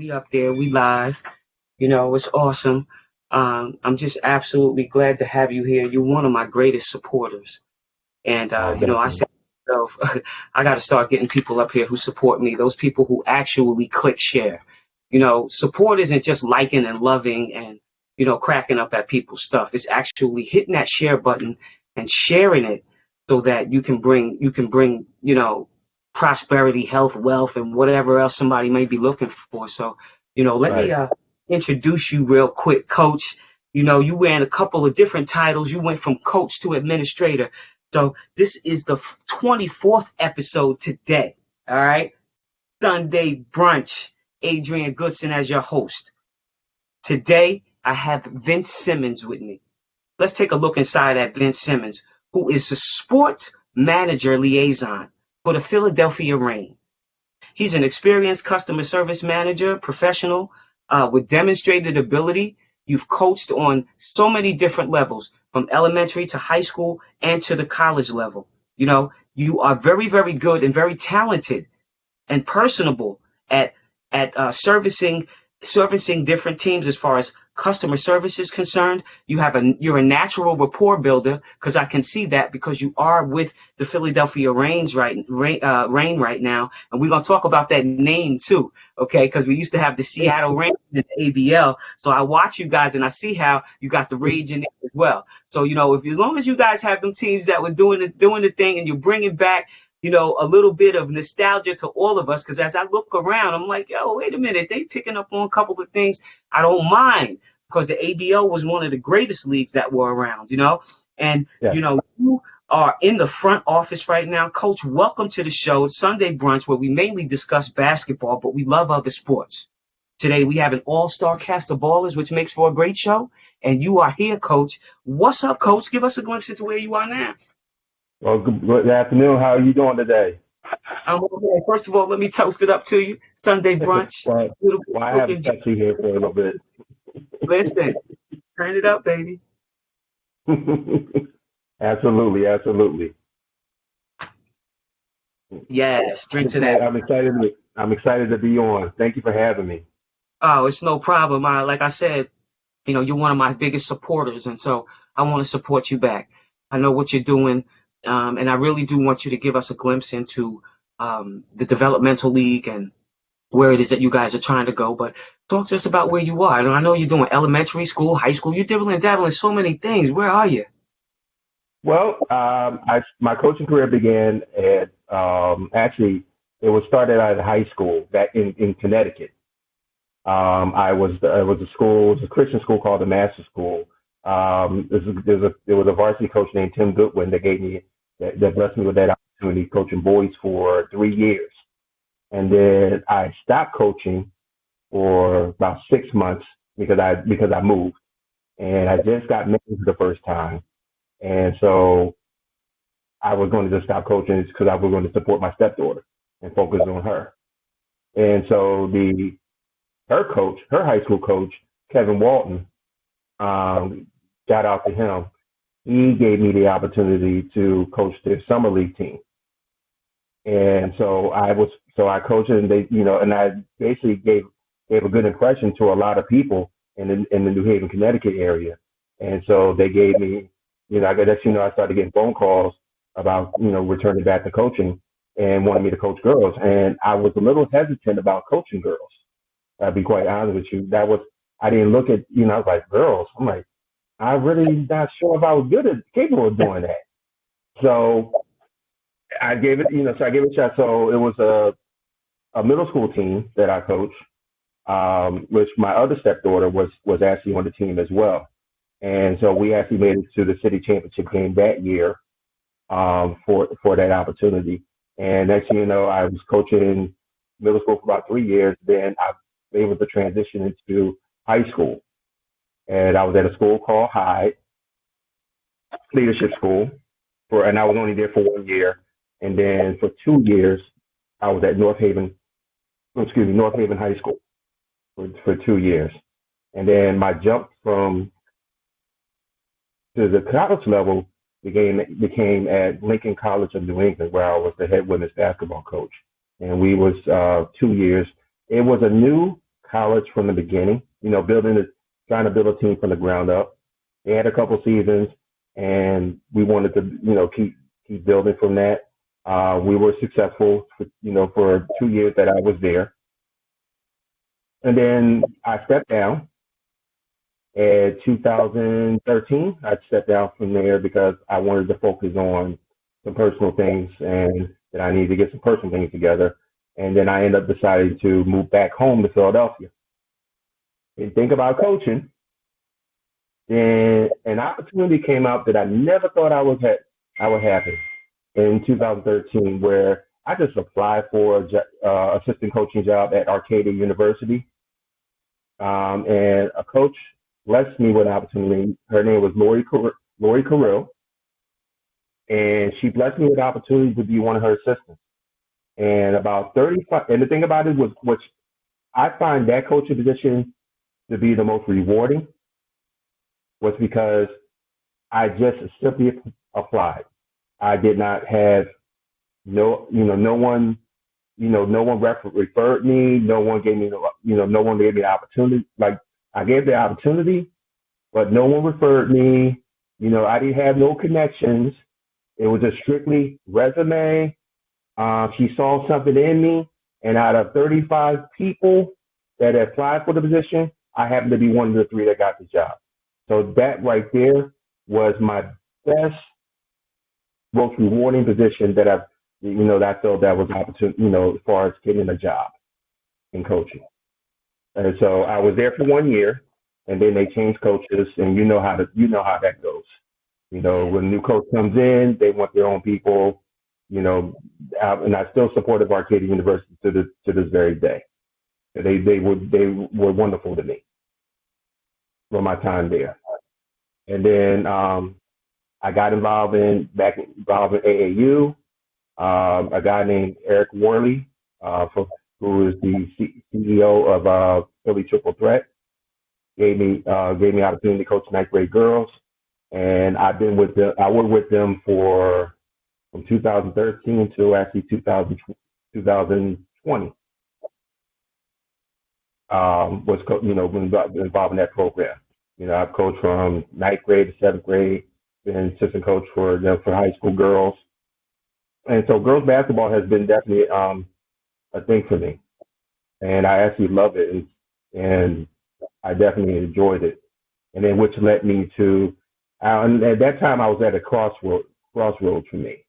We up there, we live. It's awesome. I'm just absolutely glad to have you here. You're one of my greatest supporters. And, I Definitely. said to myself, I got to start getting people up here who support me, those people who actually click share. Support isn't just liking and loving and, cracking up at people's stuff. It's actually hitting that share button and sharing it so that you can bring, prosperity, health, wealth, and whatever else somebody may be looking for. So, let me Right. introduce you real quick, Coach. You wearing a couple of different titles. You went from coach to administrator. So this is the 24th episode today. All right. Sunday Brunch. Adrian Goodson as your host. Today, I have Vince Simmons with me. Let's take a look inside at Vince Simmons, who is the Sports Manager Liaison for the Philadelphia Reign. He's an experienced customer service manager, professional with demonstrated ability. You've coached on so many different levels, from elementary to high school and to the college level. You are very, very good and very talented and personable at servicing different teams as far as customer service is concerned. You're a natural rapport builder, because I can see that, because you are with the Philadelphia Reign right now, and we're gonna talk about that name too, okay? Because we used to have the Seattle Reign and the ABL, so I watch you guys and I see how you got the Rage in it as well. So if as long as you guys have them teams that were doing the thing, and you're bringing back a little bit of nostalgia to all of us, because as I look around, I'm like, yo, wait a minute, they picking up on a couple of things I don't mind, because the ABL was one of the greatest leagues that were around, and, Yeah. you are in the front office right now. Coach, welcome to the show. It's Sunday Brunch, where we mainly discuss basketball, but we love other sports. Today, we have an all-star cast of ballers, which makes for a great show, and you are here, Coach. What's up, Coach? Give us a glimpse into where you are now. Well, good afternoon. How are you doing today? Okay. First of all, let me toast it up to you. Sunday brunch. well, Beautiful well, I have a cooking. Pepsi here for a little bit. Listen, turn it up, baby. Absolutely, absolutely. Yes, drink to that. I'm excited to be on. Thank you for having me. Oh, it's no problem. Like I said, you're one of my biggest supporters, and so I want to support you back. I know what you're doing, and I really do want you to give us a glimpse into the developmental league and where it is that you guys are trying to go. But talk to us about where you are. And I know you're doing elementary school, high school. You're dabbling so many things. Where are you? Well, my coaching career began at actually it was started out of high school back in Connecticut. I was a school, it was a Christian school called the Master School. There was a varsity coach named Tim Goodwin that blessed me with that opportunity coaching boys for 3 years. And then I stopped coaching for about 6 months because I moved, and I just got married for the first time, and so I was going to just stop coaching because I was going to support my stepdaughter and focus on her. And so her high school coach, Kevin Walton, shout out to him. He gave me the opportunity to coach their summer league team. And so I coached, and and I basically gave a good impression to a lot of people in the New Haven, Connecticut area. And so they gave me, I guess, I started getting phone calls about, returning back to coaching, and wanted me to coach girls. And I was a little hesitant about coaching girls. I'll be quite honest with you. I didn't look at, I was like, girls. I'm like, I really not sure if I was capable of doing that. So I gave it, I gave it a shot. So it was a middle school team that I coached, which my other stepdaughter was actually on the team as well. And so we actually made it to the city championship game that year, for that opportunity. And next thing you know, I was coaching middle school for about 3 years. Then I was able to transition into high school. And I was at a school called Hyde Leadership School, and I was only there for 1 year. And then for 2 years, I was at North Haven High School for 2 years. And then my jump from to the college level became at Lincoln College of New England, where I was the head women's basketball coach. And we was 2 years. It was a new college from the beginning, trying to build a team from the ground up. They had a couple seasons, and we wanted to, keep building from that. We were successful, for 2 years that I was there. And then I stepped down in 2013. I stepped down from there because I wanted to focus on some personal things and that I needed to get some personal things together. And then I ended up deciding to move back home to Philadelphia and think about coaching. Then an opportunity came out that I never thought I would have in 2013, where I just applied for assistant coaching job at Arcadia University. And a coach blessed me with an opportunity. Her name was Lori Carrill, and she blessed me with the opportunity to be one of her assistants. And about 35, and the thing about it was, which I find that coaching position to be the most rewarding, was because I just simply applied. I did not have no one referred me. No one gave me, no one gave me the opportunity. Like, I gave the opportunity, but no one referred me. I didn't have no connections. It was just strictly resume. She saw something in me, and out of 35 people that applied for the position, I happened to be one of the 3 that got the job. So that right there was my best, most rewarding position that I felt that was opportunity, as far as getting a job in coaching. And so I was there for 1 year, and then they changed coaches, and you know how that goes. When a new coach comes in, they want their own people. And I still supported Arcadia University to this very day. They were wonderful to me for my time there. And then I got involved in AAU. A guy named Eric Worley, who is the CEO of Philly Triple Threat, gave me opportunity to coach ninth grade girls, and I worked with them from 2013 to actually 2020. Was involved in that program. I've coached from ninth grade to seventh grade, been assistant coach for high school girls, and so girls basketball has been definitely a thing for me, and I actually love it, and I definitely enjoyed it, and then which led me to, and at that time I was at a crossroads for me.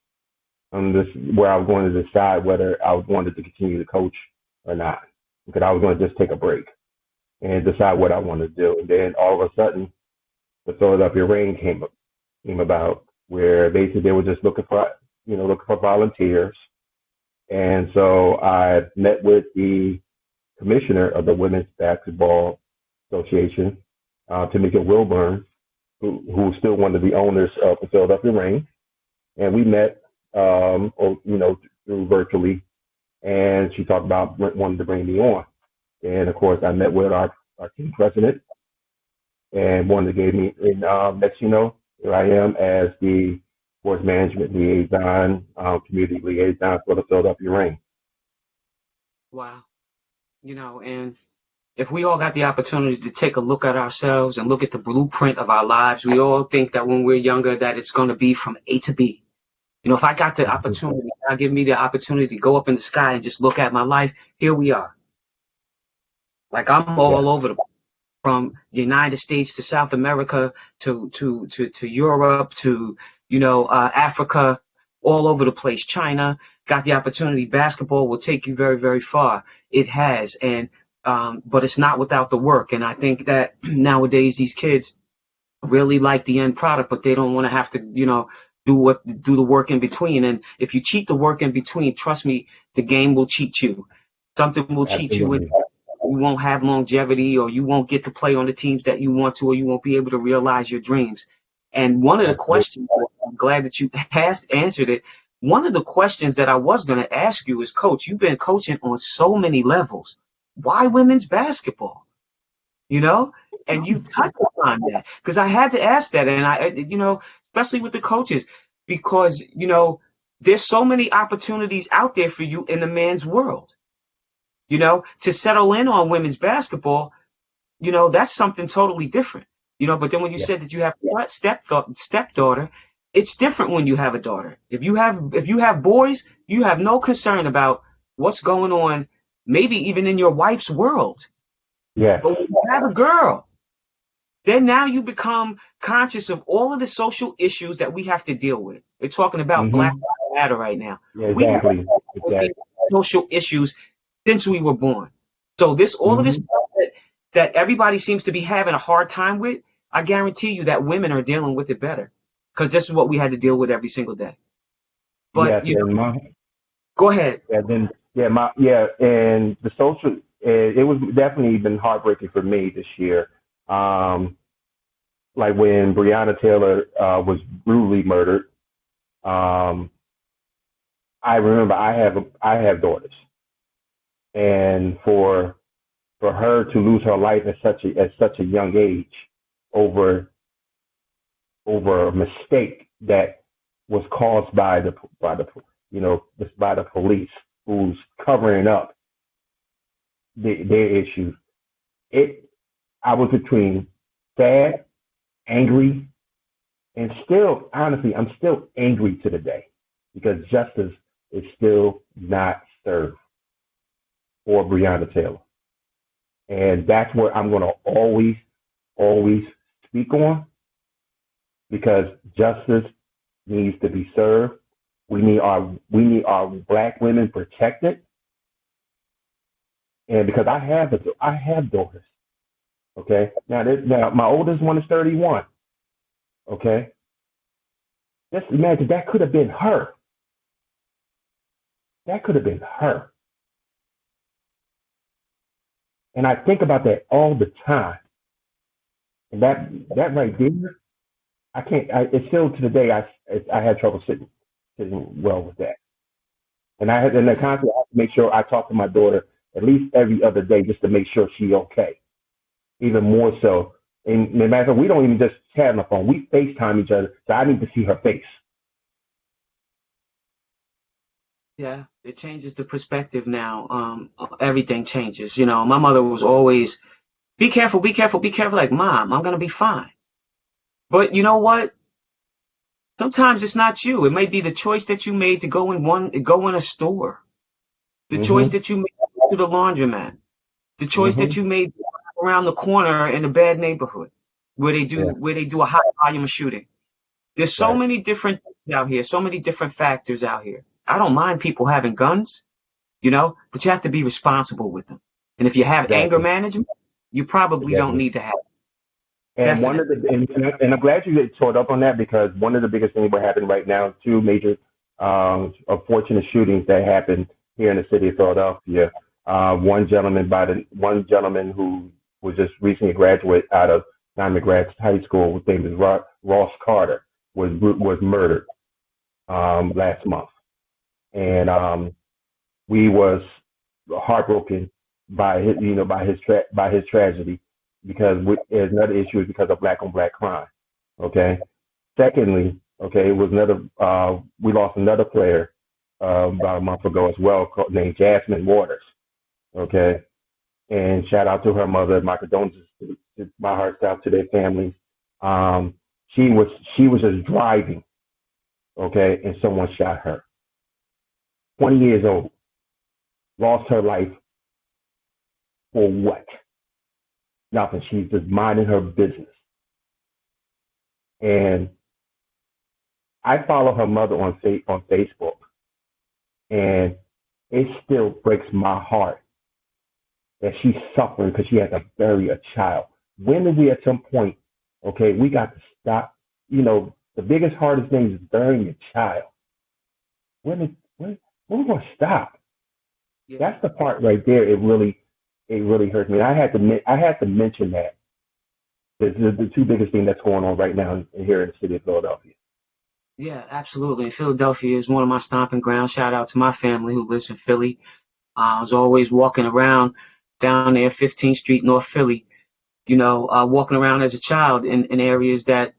This where I was going to decide whether I wanted to continue to coach or not, because I was going to just take a break and decide what I wanted to do. And then all of a sudden, the Philadelphia Reign came about, where basically they were just looking for volunteers. And so I met with the commissioner of the Women's Basketball Association, Tamika Wilburn, who's still one of the owners of the Philadelphia Reign, and we met, through virtually, and she talked about wanting to bring me on. And of course, I met with our team president, and one that gave me, and next here I am as the Sports Management Liaison, Community Liaison for the Philadelphia Reign. Wow. And if we all got the opportunity to take a look at ourselves and look at the blueprint of our lives, we all think that when we're younger that it's going to be from A to B. If I got the opportunity, God give me the opportunity to go up in the sky and just look at my life, here we are. Like, I'm all over from the United States to South America to Europe to, Africa, all over the place. China, got the opportunity. Basketball will take you very, very far. It has. And, but it's not without the work. And I think that nowadays these kids really like the end product, but they don't want to have to, do the work in between. And if you cheat the work in between, trust me, the game will cheat you. Something will cheat you, and you won't have longevity, or you won't get to play on the teams that you want to, or you won't be able to realize your dreams. And one of the questions, I'm glad that you answered it. One of the questions that I was going to ask you is, Coach, you've been coaching on so many levels. Why women's basketball? And you touched upon that, because I had to ask that. And I, especially with the coaches, because, there's so many opportunities out there for you in the man's world. To settle in on women's basketball, that's something totally different. But then when you Yeah. said that you have a stepdaughter, it's different when you have a daughter. If you have boys, you have no concern about what's going on, maybe even in your wife's world. Yeah. But when you have a girl, then now you become conscious of all of the social issues that we have to deal with. We're talking about Black Mm-hmm. Lives Matter right now. Yeah, We have exactly. these social issues since we were born. So all of this Mm-hmm. stuff that everybody seems to be having a hard time with, I guarantee you that women are dealing with it better, because this is what we had to deal with every single day. But Yes, and go ahead. and the social, it was definitely been heartbreaking for me this year. Like when Breonna Taylor was brutally murdered. Um, I remember I have daughters, and for her to lose her life at such a young age over a mistake that was caused by the police who's covering up their issues. It I was between sad, angry, and still honestly I'm still angry to the day because justice is still not served for Breonna Taylor. And that's what I'm gonna always speak on because justice needs to be served. We need our black women protected, and because I have daughters. Okay, now my oldest one is 31. Okay, just imagine that could have been her. That could have been her, and I think about that all the time. And that right there, I can't. It's still to the day I had trouble sitting well with that. And I constantly have to make sure I talk to my daughter at least every other day just to make sure she's okay. Even more so. And no matter we don't even just chat on the phone. We FaceTime each other. So I need to see her face. Yeah, it changes the perspective now. Everything changes. My mother was always, be careful, be careful, be careful. Like, Mom, I'm gonna be fine. But you know what? Sometimes it's not you. It may be the choice that you made to go in a store, the choice Mhm. that you made to go to the laundromat, the choice that Mhm. you made to walk around the corner in a bad neighborhood where they do Yeah. where they do a high volume of shooting. There's so Right. many different things out here, so many different factors out here. I don't mind people having guns, but you have to be responsible with them. And if you have anger Exactly. management, you probably don't Exactly. need to have it. And one of Definitely. the and I'm glad you get caught up on that because one of the biggest things that happened right now, two major unfortunate shootings that happened here in the city of Philadelphia. One gentleman who was just recently graduate out of Diamond Grads High School, his name is Ross Carter, was murdered last month, and we was heartbroken by his tragedy because another issue is because of black on black crime. Okay. Secondly, okay, it was another. We lost another player about a month ago as well, named Jasmine Waters. Okay, and shout out to her mother. My condolences, my heart's out to their families. Um, she was just driving, okay, and someone shot her. 20 years old, lost her life for what? Nothing. She's just minding her business. And I follow her mother on Facebook, and it still breaks my heart that she's suffering because she had to bury a child. When did we at some point, okay, we got to stop? The biggest, hardest thing is burying a child. When we gonna stop? Yeah. That's the part right there. It really hurts me. I had to mention that. The two biggest things that's going on right now here in the city of Philadelphia. Yeah, absolutely. Philadelphia is one of my stomping grounds. Shout out to my family who lives in Philly. I was always walking around down there, 15th Street, North Philly, walking around as a child in areas that,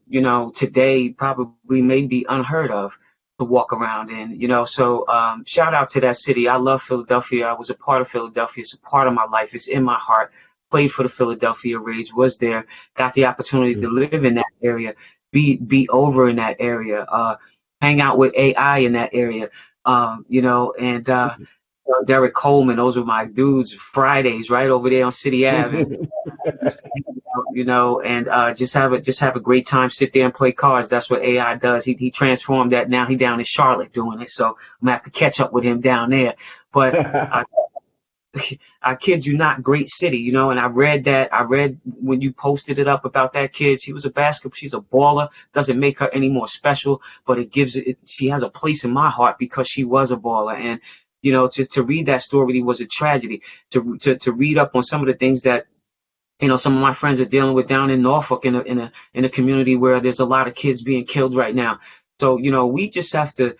today probably may be unheard of. to walk around in, So shout out to that city. I love Philadelphia. I was a part of Philadelphia. It's a part of my life. It's in my heart. Played for the Philadelphia Reign, was there, got the opportunity to live in that area, be over in that area, hang out with AI in that area, and Derek Coleman. Those were my dudes. Fridays right over there on City Ave. And just have a great time, sit there and play cards. That's what AI does. He transformed that. Now he down in Charlotte doing it. So I'm gonna have to catch up with him down there. But I kid you not, great city, and I read when you posted it up about that kid. She's a baller. Doesn't make her any more special, but she has a place in my heart because she was a baller. And to read that story was a tragedy. To read up on some of the things that some of my friends are dealing with down in Norfolk in a community where there's a lot of kids being killed right now. So, we just have to,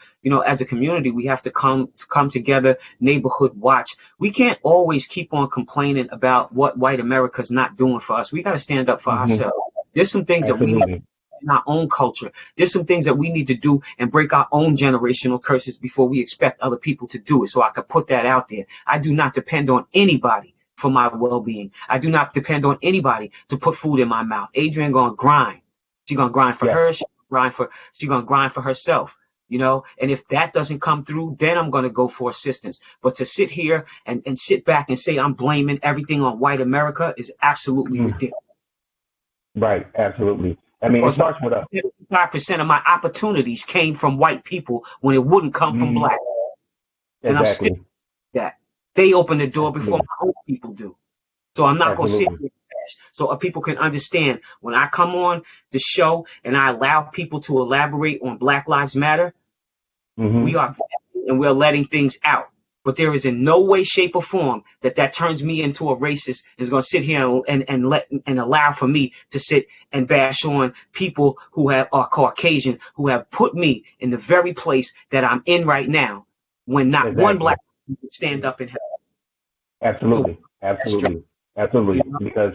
as a community, we have to come together, neighborhood watch. We can't always keep on complaining about what white America's not doing for us. We got to stand up for ourselves. There's some things that we need to do in our own culture. There's some things that we need to do and break our own generational curses before we expect other people to do it. So I could put that out there. I do not depend on anybody for my well-being. I do not depend on anybody to put food in my mouth. Adrienne gonna grind. She's gonna grind for her. She's gonna grind for herself. And if that doesn't come through, then I'm gonna go for assistance. But to sit here and sit back and say I'm blaming everything on white America is absolutely ridiculous. Right, absolutely. I mean, it starts with us. 5% of my opportunities came from white people when it wouldn't come from black. And I'm still that. They open the door before my own people do. So I'm not going to sit here so people can understand when I come on the show and I allow people to elaborate on Black Lives Matter, we are and we're letting things out. But there is in no way, shape, or form that turns me into a racist and is going to sit here and allow for me to sit and bash on people who are Caucasian, who have put me in the very place that I'm in right now when not one black person can stand up and help. Absolutely. Because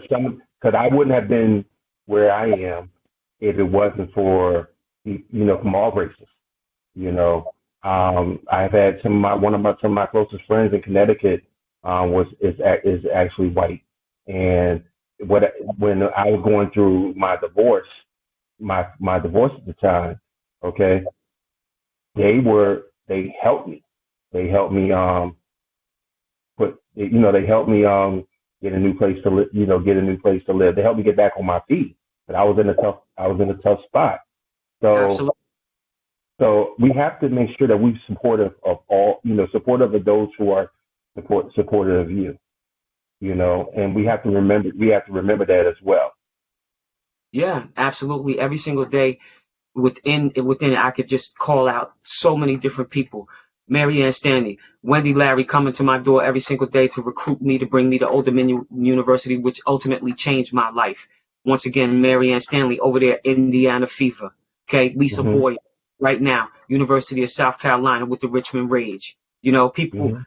I wouldn't have been where I am if it wasn't for from all races. I've had some of my closest friends in Connecticut is actually white, and when I was going through my divorce at the time, okay, they helped me. They helped me get a new place to live. They helped me get back on my feet. But I was in a tough spot. So we have to make sure that we're supportive of all, supportive of those who are supportive of you, and we have to remember that as well. Yeah, absolutely. Every single day within it, I could just call out so many different people. Mary Ann Stanley, Wendy Larry coming to my door every single day to recruit me to bring me to Old Dominion University, which ultimately changed my life. Once again, Mary Ann Stanley over there, Indiana Fever. Okay, Lisa Boyd, right now, University of South Carolina with the Richmond Rage. People,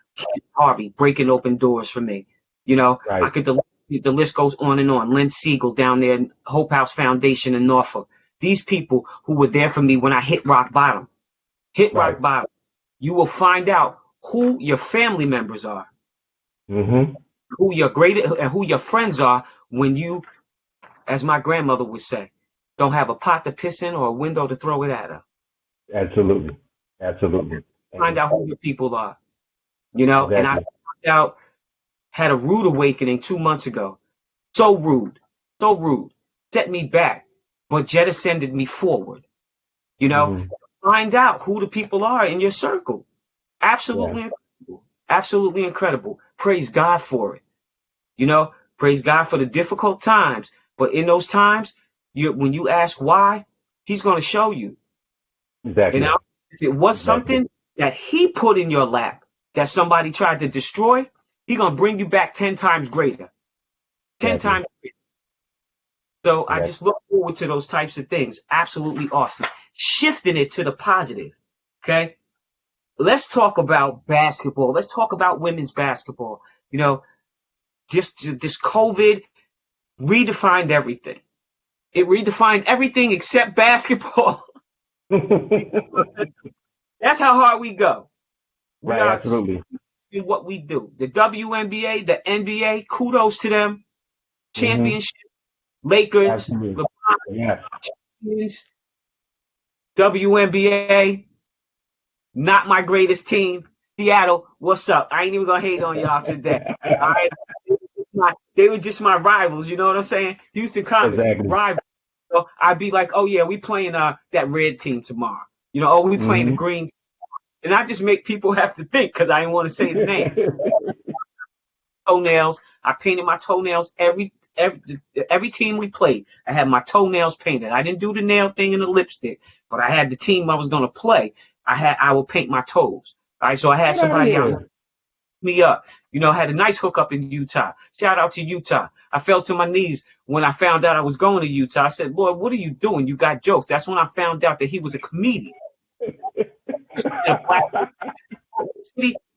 Harvey, breaking open doors for me. I could, the list goes on and on. Lynn Siegel down there in Hope House Foundation in Norfolk. These people who were there for me when I hit rock bottom. Rock bottom. You will find out who your family members are, who your friends are when you, as my grandmother would say, don't have a pot to piss in or a window to throw it at her. Absolutely. Find out who your people are, exactly. And I found out, had a rude awakening 2 months ago. So rude, set me back, but jettisoned me forward, Find out who the people are in your circle. Absolutely incredible. Praise God for it. Praise God for the difficult times. But in those times, when you ask why, he's going to show you. Exactly. If it was something that he put in your lap that somebody tried to destroy, he's going to bring you back 10 times greater. 10 times greater. So I just look forward to those types of things. Absolutely awesome. Shifting it to the positive, okay? Let's talk about basketball. Let's talk about women's basketball. Just this COVID redefined everything. It redefined everything except basketball. That's how hard we go. We Right, are absolutely. in what we do. The WNBA, the NBA, kudos to them. Hmm. Championship, Lakers, Absolutely. LeBron Yes. James, WNBA, not my greatest team. Seattle, what's up? I ain't even gonna hate on y'all today. All right, they were just my rivals. You know what I'm saying? Houston Comets Exactly. rivals. So I'd be like, oh yeah, we playing that red team tomorrow. Oh, we playing the Hmm. green, and I just make people have to think because I didn't want to say the name. Toenails. I painted my toenails every team we played. I had my toenails painted. I didn't do the nail thing and the lipstick, but I had the team I was gonna play. I would paint my toes. All right, so I had Get out of somebody out here. me up. I had a nice hookup in Utah. Shout out to Utah. I fell to my knees when I found out I was going to Utah. I said, Lord, what are you doing? You got jokes. That's when I found out that he was a comedian.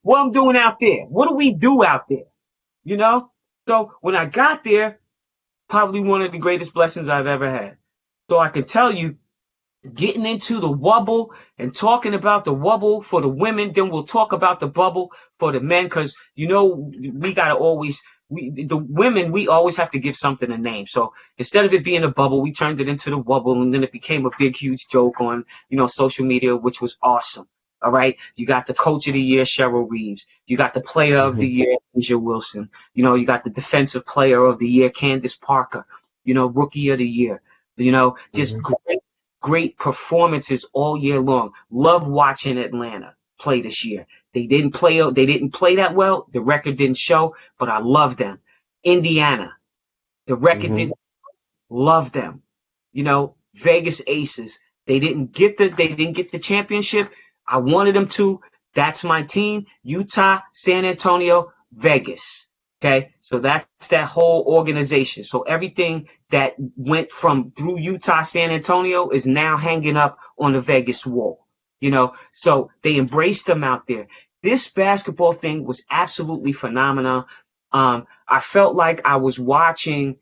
What I'm doing out there? What do we do out there? You know? So when I got there, probably one of the greatest blessings I've ever had. So I can tell you, getting into the wubble and talking about the wubble for the women, then we'll talk about the bubble for the men, because we gotta always the women, we always have to give something a name. So instead of it being a bubble, we turned it into the wubble, and then it became a big, huge joke on social media, which was awesome. All right, you got the coach of the year, Cheryl Reeves. You got the player of the Hmm. year, Asia Wilson. You got the defensive player of the year, Candace Parker. Rookie of the year. Just Hmm. great performances all year long. Love watching Atlanta play this year. They didn't play that well. The record didn't show, but I love them. Indiana, the record Hmm. didn't love them. Vegas Aces. They didn't get the championship. I wanted them to. That's my team. Utah, San Antonio, Vegas. Okay, so that's that whole organization. So everything that went from through Utah, San Antonio is now hanging up on the Vegas wall. So they embraced them out there. This basketball thing was absolutely phenomenal. I felt like I was watching,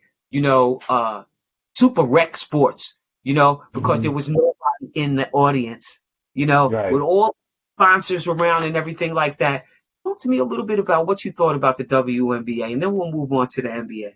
super rec sports, because Hmm. there was nobody in the audience, with Right. all sponsors around and everything like that. Talk to me a little bit about what you thought about the WNBA, and then we'll move on to the NBA.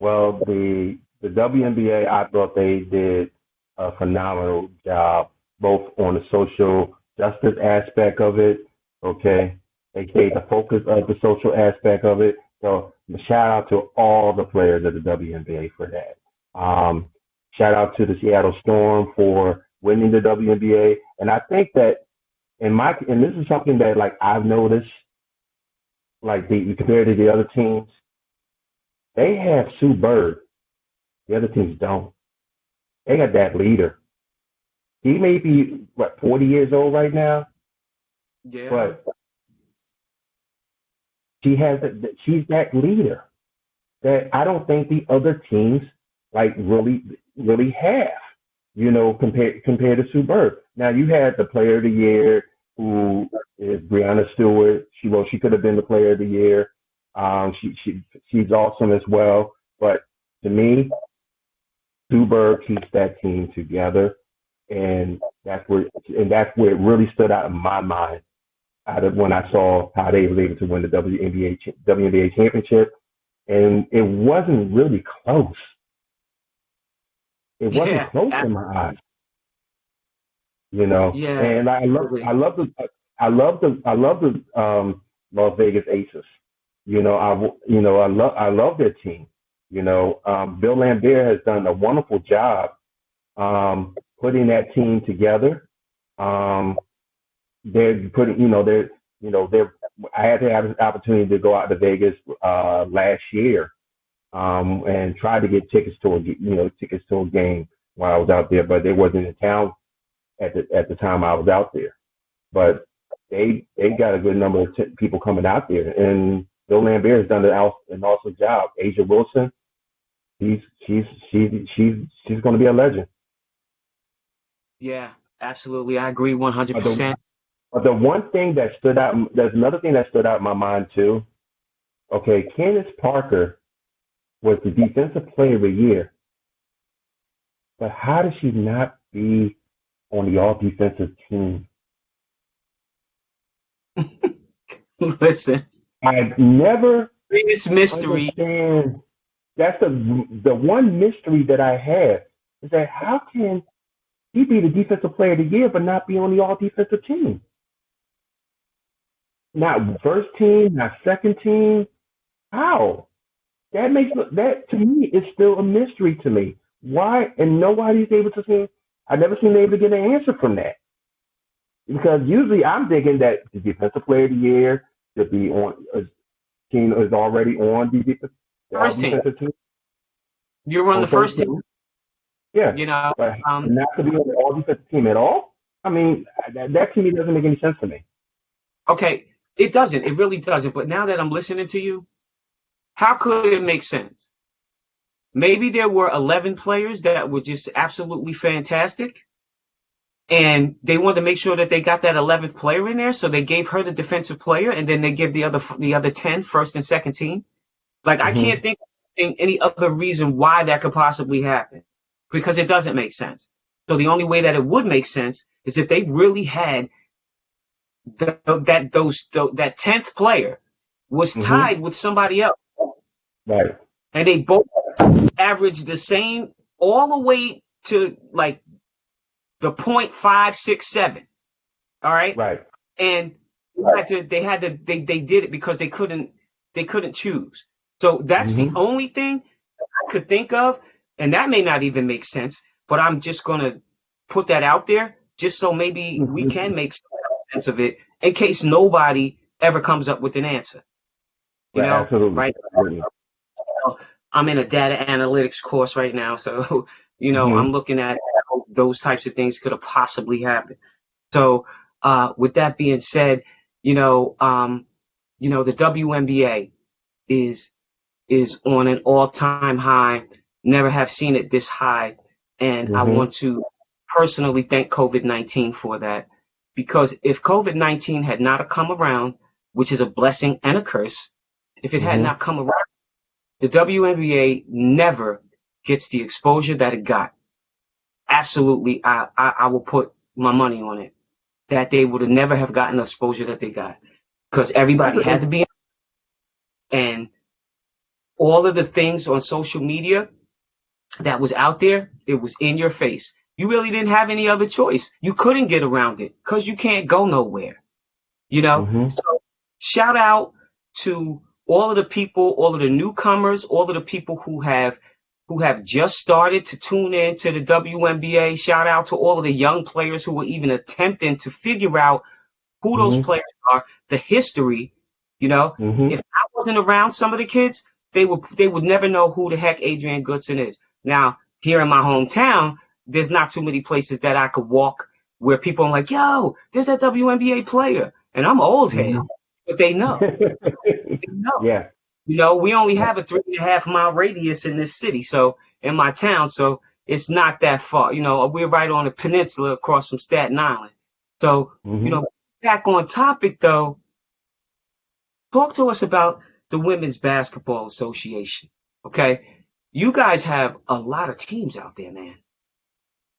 Well, the WNBA, I thought they did a phenomenal job, both on the social justice aspect of it. Okay, they stayed the focus of the social aspect of it. So, shout out to all the players of the WNBA for that. Um, Shout out to the Seattle Storm for winning the WNBA, and I think that and this is something that like I've noticed, like compared to the other teams, they have Sue Bird. The other teams don't. They got that leader. He may be 40 years old right now, Yeah. but she's that leader that I don't think the other teams like really have. Compared to Sue Bird. Now you had the Player of the Year, who is Brianna Stewart. She could have been the Player of the Year. She's awesome as well. But to me, Sue Bird keeps that team together, and that's where it really stood out in my mind. Out of when I saw how they were able to win the WNBA championship, and it wasn't really close. It wasn't Yeah. close in my eyes, you know. Yeah. And Absolutely. I love the Las Vegas Aces. I love their team. Bill Lambert has done a wonderful job putting that team together. Um, they're putting, they're. I had to have an opportunity to go out to Vegas last year and try to get tickets to a game while I was out there, but they wasn't in town at the time I was out there. But they got a good number of people coming out there, and Bill Lambert has done an awesome job. Asia Wilson, she's she's she's she's going to be a legend. Yeah. Absolutely. I agree But the 100%. but the one thing that stood out, there's another thing that stood out in my mind too. Okay, Candace Parker was the defensive player of the year, but how did she not be on the all defensive team? Listen, I never biggest mystery. understand. That's the one mystery that I have is that how can he be the defensive player of the year but not be on the all defensive team? Not first team, not second team. How? That makes that to me is still a mystery to me. Why? And nobody's able to see. I've never seen able to get an answer from that because usually I'm thinking that the defensive player of the year should be on a team is already on the all First team. defensive team You're on on the first team. Yeah, You know, but not to be on the all defensive team at all. I mean, that to me doesn't make any sense to me. okay, it doesn't. It really doesn't. But now that I'm listening to you, how could it make sense? Maybe there were 11 players that were just absolutely fantastic, and they wanted to make sure that they got that 11th player in there, so they gave her the defensive player, and then they give the other 10 first and second team. Like I Mm-hmm. can't think of any other reason why that could possibly happen, because it doesn't make sense. So the only way that it would make sense is if they really had that 10th player was Mm-hmm. tied with somebody else, Right. and they both averaged the same all the way to like the 0.567. All right, Right. and they did it because they couldn't choose. So that's the Mm-hmm. only thing I could think of, and that may not even make sense. But I'm just gonna put that out there just so maybe we can make sense of it in case nobody ever comes up with an answer. You Right. know, Absolutely. right? Absolutely. I'm in a data analytics course right now, so I'm Mm-hmm. looking at how those types of things could have possibly happened. So, with that being said, the WNBA is on an all-time high. Never have seen it this high, and I Mm-hmm. want to personally thank COVID-19 for that, because if COVID-19 had not come around, which is a blessing and a curse, if it had Mm-hmm. not come around, the WNBA never gets the exposure that it got. Absolutely, I will put my money on it that they would have never have gotten the exposure that they got because That's everybody had to a, be in, and all of the things on social media that was out there, it was in your face. You really didn't have any other choice. You couldn't get around it because you can't go nowhere. mm-hmm. So shout out to all of the people, all of the newcomers, all of the people who have just started to tune in to the WNBA. Shout out to all of the young players who were even attempting to figure out who those Mm-hmm. players are, the history. Mm-hmm. If I wasn't around some of the kids, they would never know who the heck Adrian Goodson is. Now, here in my hometown, there's not too many places that I could walk where people are like, yo, there's that WNBA player. And I'm old head, Mm-hmm. but they know. They know. Yeah. We only have a 3.5 mile radius in this city, so in my town, so it's not that far. We're right on the peninsula across from Staten Island. So, Mm-hmm. back on topic though, talk to us about the Women's Basketball Association. Okay. You guys have a lot of teams out there, man.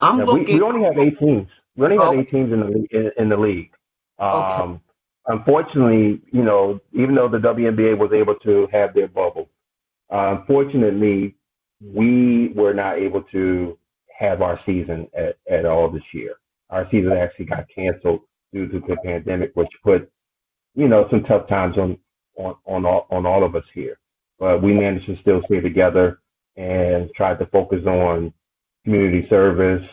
I'm Yeah. We looking. only have 8 teams. We only have Oh, 8 teams in the league. okay. Um, unfortunately, even though the WNBA was able to have their bubble, unfortunately, we were not able to have our season at all this year. Our season actually got canceled due to the pandemic, which put some tough times on all of us here. But we managed to still stay together and try to focus on community service.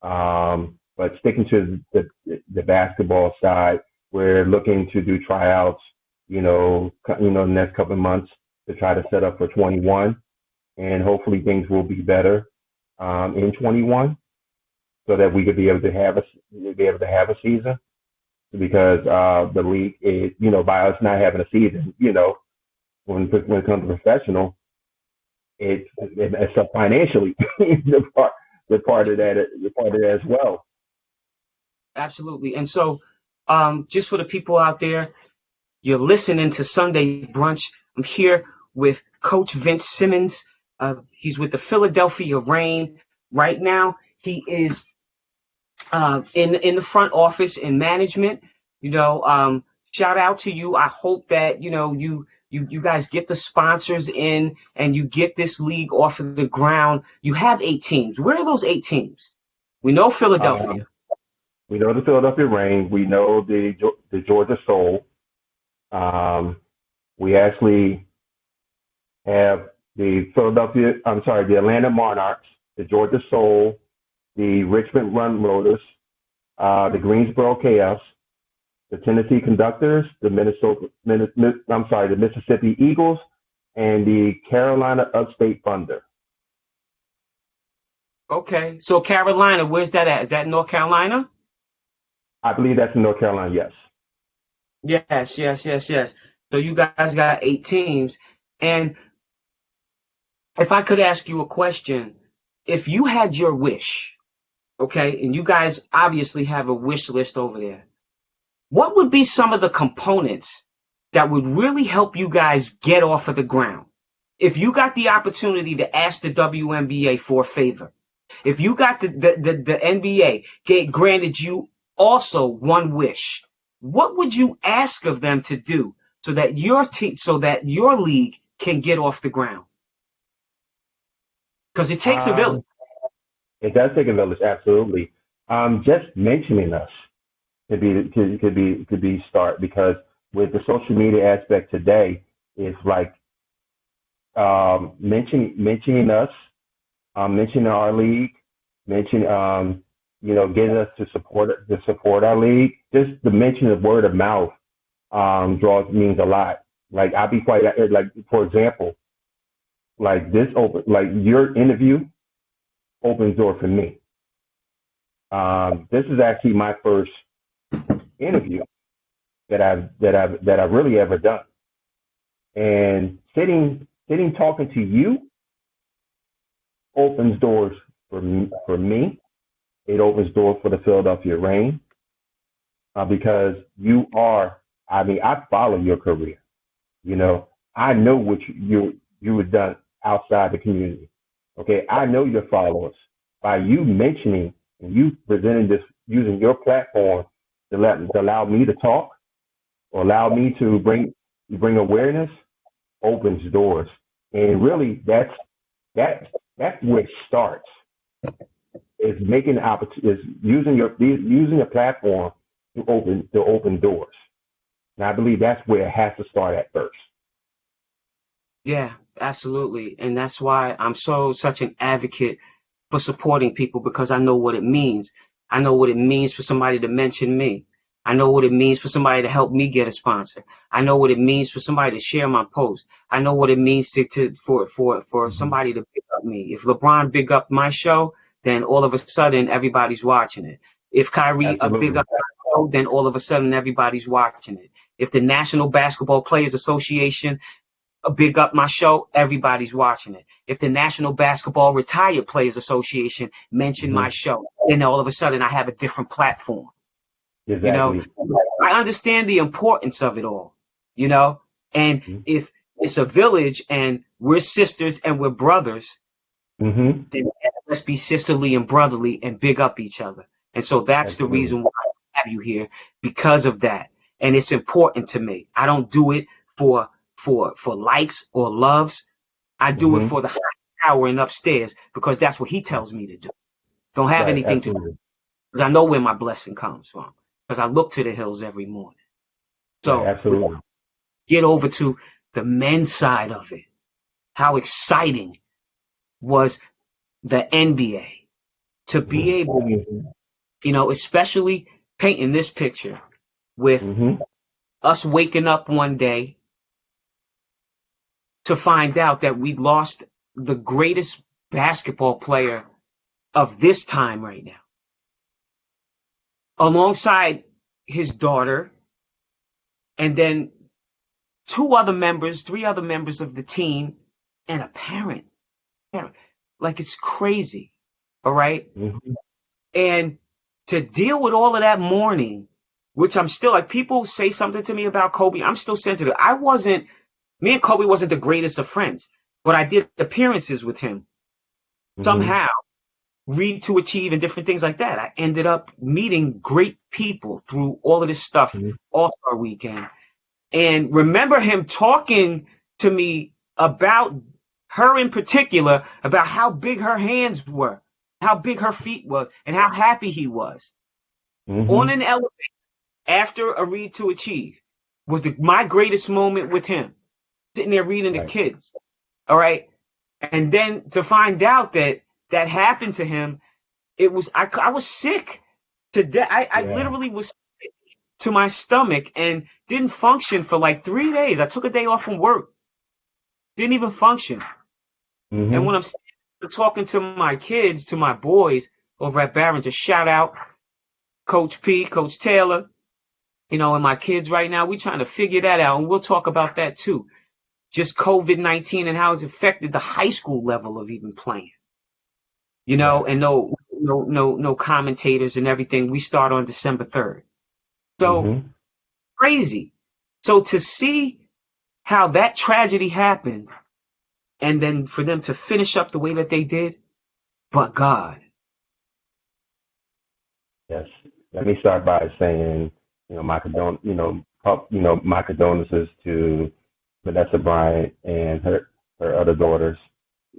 But sticking to the basketball side, we're looking to do tryouts. The next couple of months to try to set up for 21, and hopefully things will be better in 21, so that we could be able to have a season because the league is, by us not having a season, when it comes to professional, it's up financially. the part of that as well. Absolutely. And so, just for the people out there, you're listening to Sunday Brunch. I'm here with Coach Vince Simmons. He's with the Philadelphia Reign right now. He is in the front office in management. shout out to you. I hope that, you guys get the sponsors in and you get this league off of the ground. You have 8 teams. Where are those 8 teams? We know Philadelphia. We know the Philadelphia Reign. We know the Georgia Soul. We actually have the Atlanta Monarchs, the Georgia Soul, the Richmond Run Rollers, the Greensboro Chaos, the Tennessee Conductors, the Mississippi Eagles, and the Carolina Upstate Thunder. Okay, so Carolina, where's that at? Is that North Carolina? I believe that's in North Carolina, yes. Yes. So you guys got 8 teams. And if I could ask you a question, if you had your wish, okay, and you guys obviously have a wish list over there, what would be some of the components that would really help you guys get off of the ground? If you got the opportunity to ask the WNBA for a favor, if you got the NBA granted you also one wish, what would you ask of them to do so that your league can get off the ground? Because it takes a village. It does take a village, absolutely. Just mentioning us could be start, because with the social media aspect today, it's like mentioning us, mentioning our league, getting us to support our league. Just the mention of word of mouth means a lot. Like, I'll be quite like, for example, like your interview opens door for me. This is actually my first interview that I've really ever done, and sitting talking to you opens doors for me. It opens doors for the Philadelphia Reign, because you are. I mean, I follow your career. I know what you have done outside the community. Okay, I know your followers. By you mentioning and you presenting this, using your platform to allow me to talk, or allow me to bring awareness, opens doors. And really, that's where it starts. Is making is using a platform to open doors. And I believe that's where it has to start at first. Yeah, absolutely. And that's why I'm such an advocate for supporting people, because I know what it means. I know what it means for somebody to mention me. I know what it means for somebody to help me get a sponsor. I know what it means for somebody to share my post. I know what it means for somebody to pick up me. If LeBron big up my show, then all of a sudden everybody's watching it. If Kyrie big up my show, then all of a sudden everybody's watching it. If the National Basketball Players Association big up my show, everybody's watching it. If the National Basketball Retired Players Association mention my show, then all of a sudden I have a different platform. Exactly. I understand the importance of it all, and if it's a village and we're sisters and we're brothers, then let's be sisterly and brotherly and big up each other. And so that's the reason why I have you here, because of that. And it's important to me. I don't do it for likes or loves. I do it for the power and upstairs, because that's what he tells me to do. Don't have anything to do, because I know where my blessing comes from, because I look to the hills every morning. So absolutely. Get over to the men's side of it. How exciting was the NBA to be able, especially painting this picture with us waking up one day to find out that we lost the greatest basketball player of this time right now, alongside his daughter, and then three other members of the team, and a parent. Like, it's crazy, all right? And to deal with all of that mourning, which I'm still, like, people say something to me about Kobe, I'm still sensitive. Me and Kobe wasn't the greatest of friends, but I did appearances with him somehow. Read to Achieve and different things like that, I ended up meeting great people through all of this stuff, Mm-hmm. All-Star Weekend. And remember him talking to me about her in particular, about how big her hands were, how big her feet was, and how happy he was. On Mm-hmm. an elevator after a Read to Achieve was my greatest moment with him, sitting there reading the Right. kids. All right. And then to find out that that happened to him, it was, I was sick to death. I Yeah. literally was sick to my stomach and didn't function for like 3 days. I took a day off from work, didn't even function. And when Mm-hmm. I'm talking to my kids, to my boys over at Barron's, a shout out Coach P, Coach Taylor, and my kids right now, we're trying to figure that out. And we'll talk about that too. Just COVID-19 and how it's affected the high school level of even playing, Right. and no commentators and everything. We start on December 3rd. So Mm-hmm. crazy. So to see how that tragedy happened and then for them to finish up the way that they did, but God. Yes. Let me start by saying, my condolences to Vanessa Bryant and her other daughters,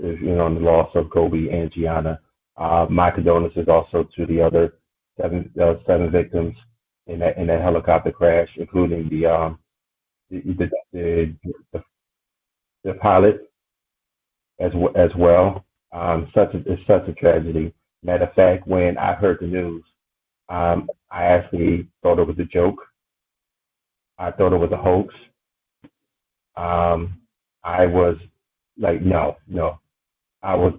on the loss of Kobe and Gianna. My condolences also to the other seven victims in that helicopter crash, including the the, the, the pilot as well. It's such a tragedy. Matter of fact, when I heard the news, I actually thought it was a joke. I thought it was a hoax. Um, I was like, no, no. I was,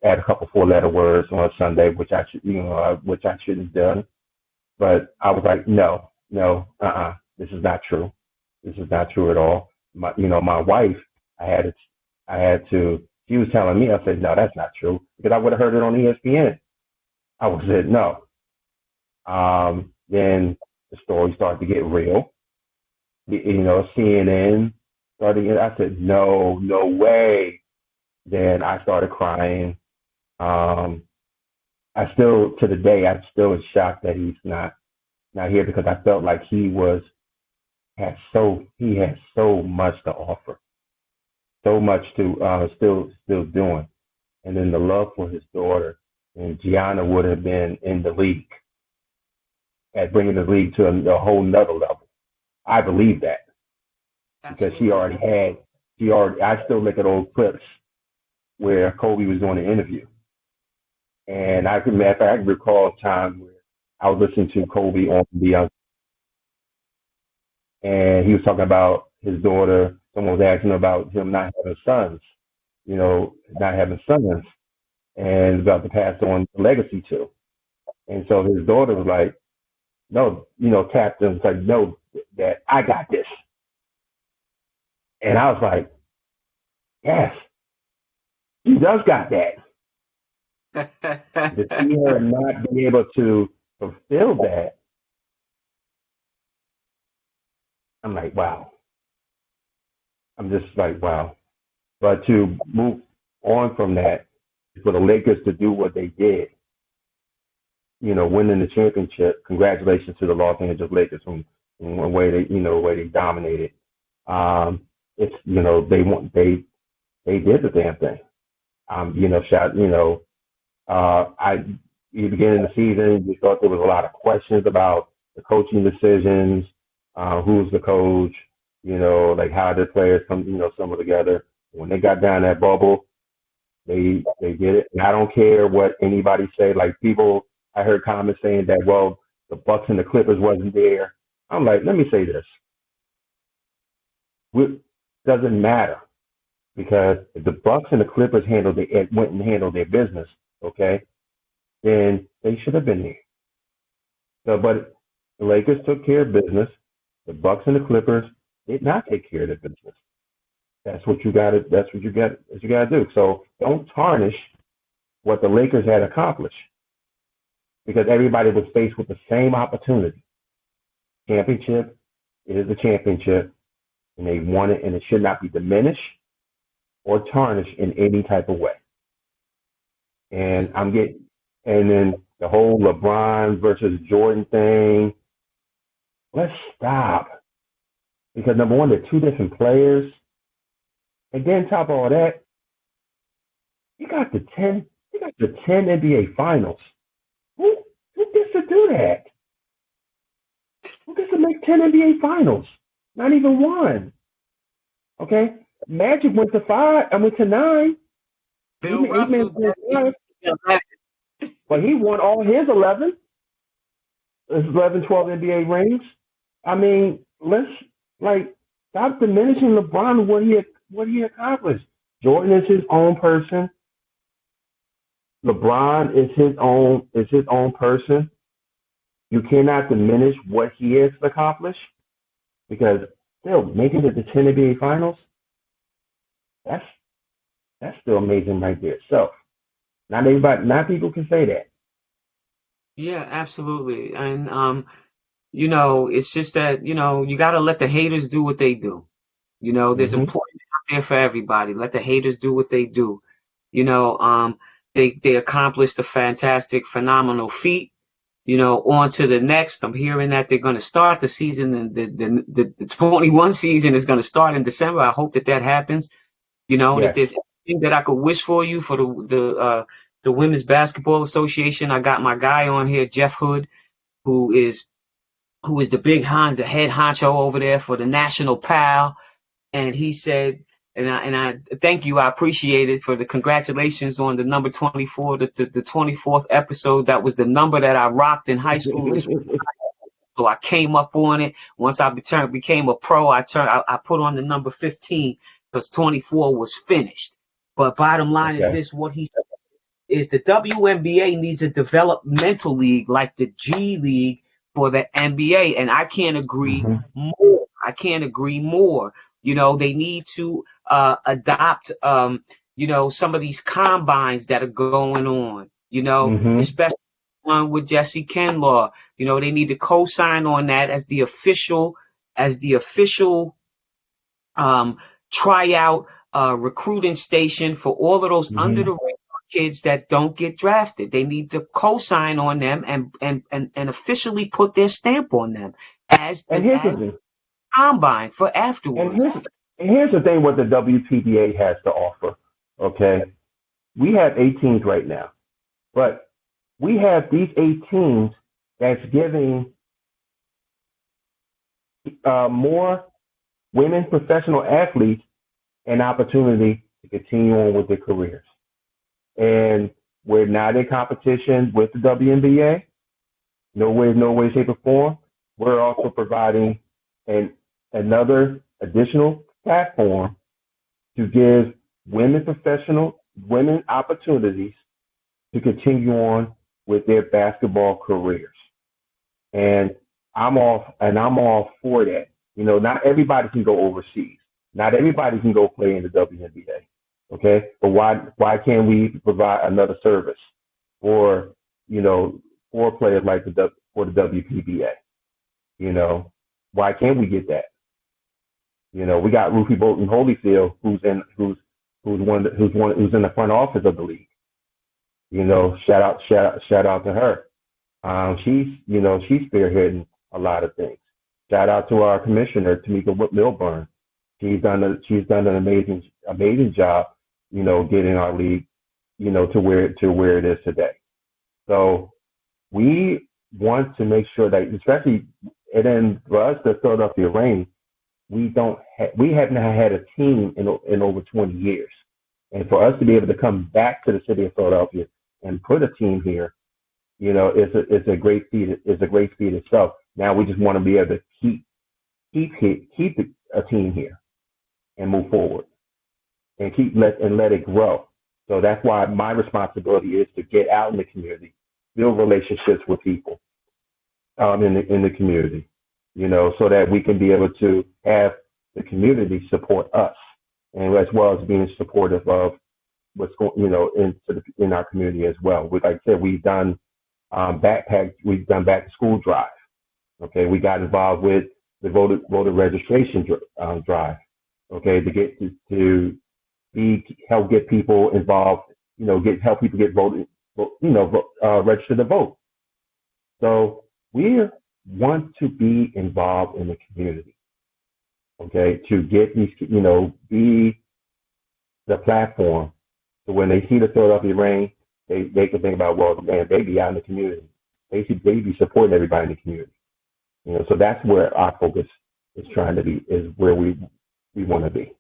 add a couple four-letter words on Sunday, which I shouldn't have done. But I was like, no, no, this is not true. This is not true at all. My wife, I had to, I had to. She was telling me, I said, no, that's not true, because I would have heard it on ESPN. I would have said no. Then the story started to get real. CNN started. I said, no, no way. Then I started crying. Um, I still, to the day, I'm still in shock that he's not here, because I felt like he had so much to offer, so much to still doing, and then the love for his daughter, and Gianna would have been in the league, at bringing the league to a whole nother level. I believe that, because Absolutely. I still look at old clips where Kobe was doing an interview. And I can, matter of fact, I can recall a time where I was listening to Kobe on and he was talking about his daughter. Someone was asking about him not having sons, not having sons, and about to pass on the legacy to. And so his daughter was like, no, tapped him, was like, no, Dad, I got this. And I was like, yes, he does got that. To see her not be able to fulfill that, I'm like, wow. I'm just like, wow. But to move on from that, for the Lakers to do what they did, winning the championship. Congratulations to the Los Angeles Lakers from way they dominated. Um, it's they did the damn thing. Shot. I the beginning of the season, we thought there was a lot of questions about the coaching decisions, who's the coach, like how the players stumble together. When they got down that bubble, they did it. And I don't care what anybody say. Like people, I heard comments saying that, well, the Bucks and the Clippers wasn't there. I'm like, let me say this. It doesn't matter, because if the Bucks and the Clippers went and handled their business, okay, then they should have been there. So, but the Lakers took care of business. The Bucks and the Clippers did not take care of their business. That's what you got to. That's what you got. What you got to do. So don't tarnish what the Lakers had accomplished, because everybody was faced with the same opportunity. Championship is a championship, and they won it, and it should not be diminished or tarnished in any type of way. And I'm getting And then the whole LeBron versus Jordan thing. Let's stop. Because number one, they're two different players. And then top of all that, you got the 10 NBA finals. Who gets to do that? Who gets to make 10 NBA finals? Not even one. Okay? Magic went to 5. I went to 9. Bill Russell, But he won all his 11. His 11, 12 NBA rings. I mean, let's stop diminishing LeBron what he accomplished. Jordan is his own person. LeBron is his own person. You cannot diminish what he has accomplished because still making it to 10 NBA finals. That's still amazing right there. So not people can say that. Yeah, absolutely. And it's just that, you got to let the haters do what they do. There's Mm-hmm. employment out there for everybody. Let the haters do what they do. They accomplished a fantastic, phenomenal feat. On to the next. I'm hearing that they're going to start the season, and the 21 season is going to start in December. I hope that happens. And if Yes. there's anything that I could wish for you for the Women's Basketball Association, I got my guy on here, Jeff Hood, who is the the head honcho over there for the National PAL, and he said, and I thank you, I appreciate it for the congratulations on the number 24, the 24th episode. That was the number that I rocked in high school. So I came up on it. Once I became a pro, I put on the number 15 because 24 was finished. But bottom line is this: what he said is the WNBA needs a developmental league like the G League for the NBA, and I can't agree more. I can't agree more. They need to adopt, some of these combines that are going on. Especially one with Jesse Kinlaw. They need to co-sign on that as the official tryout recruiting station for all of those under the radar kids that don't get drafted. They need to co-sign on them and officially put their stamp on them as combine for afterwards. And here's the thing: what the WPBA has to offer. Okay, we have 8 teams right now, but we have these 8 teams that's giving more women professional athletes an opportunity to continue on with their careers. And we're not in competition with the WNBA. No way, shape, or form. We're also providing another additional platform to give women opportunities to continue on with their basketball careers. And I'm all for that. Not everybody can go overseas. Not everybody can go play in the WNBA. Okay, but why can't we provide another service for players like for the WPBA? Why can't we get that? We got Ruthie Bolton Holyfield, who's in the front office of the league. Shout out to her. She's spearheading a lot of things. Shout out to our commissioner, Tamika Milburn. She's done an amazing job, getting our league, to where it is today. So we want to make sure that, especially, and then for us, the Philadelphia Reign, we haven't had a team in over 20 years, and for us to be able to come back to the city of Philadelphia and put a team here, it's a great feat. It's a great feat itself. Now we just want to be able to keep a team here and move forward and let it grow. So that's why my responsibility is to get out in the community, build relationships with people in the community, so that we can be able to have the community support us, and as well as being supportive of what's going, in our community as well. Like I said, we've done back to school drive. Okay, we got involved with the voter registration drive. Okay, to help get people involved. Help people get register to vote. So we want to be involved in the community, okay, to get these, be the platform. So when they see the Philadelphia Reign, they can think about, well, man, they be out in the community. They be supporting everybody in the community. So that's where our focus is trying to be, is where we want to be.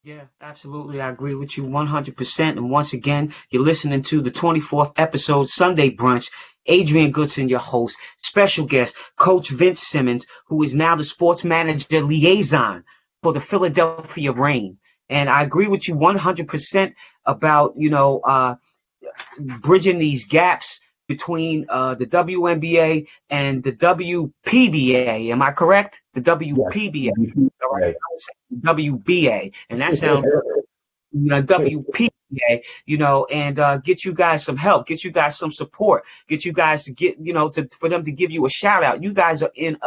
Yeah, absolutely. I agree with you 100%. And once again, you're listening to the 24th episode, Sunday Brunch. Adrian Goodson, your host. Special guest, Coach Vince Simmons, who is now the Sports Management Liaison for the Philadelphia Reign. And I agree with you 100% about, bridging these gaps between the WNBA and the WPBA. Am I correct? The WPBA. Yes. All right. WBA. And that sounds WPA, and get you guys some help, get you guys some support, get you guys to get, for them to give you a shout out. You guys are in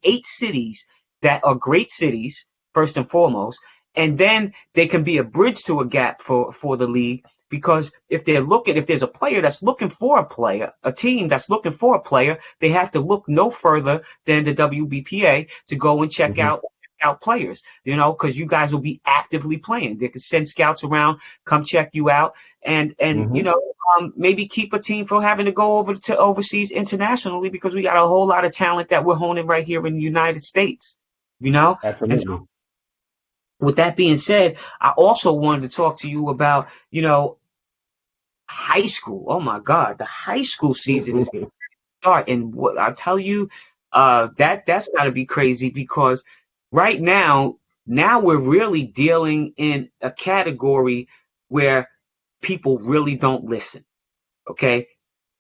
8 cities that are great cities, first and foremost, and then they can be a bridge to a gap for the league. Because if there's a player that's looking for a team that's looking for a player, they have to look no further than the WBPA to go and check out players, because you guys will be actively playing. They can send scouts around, come check you out, and maybe keep a team from having to go over to overseas internationally, because we got a whole lot of talent that we're honing right here in the United States, Absolutely. And so, with that being said, I also wanted to talk to you about, high school. Oh my God, the high school season is going to start, and what I tell you, that's got to be crazy, because right now we're really dealing in a category where people really don't listen. Okay,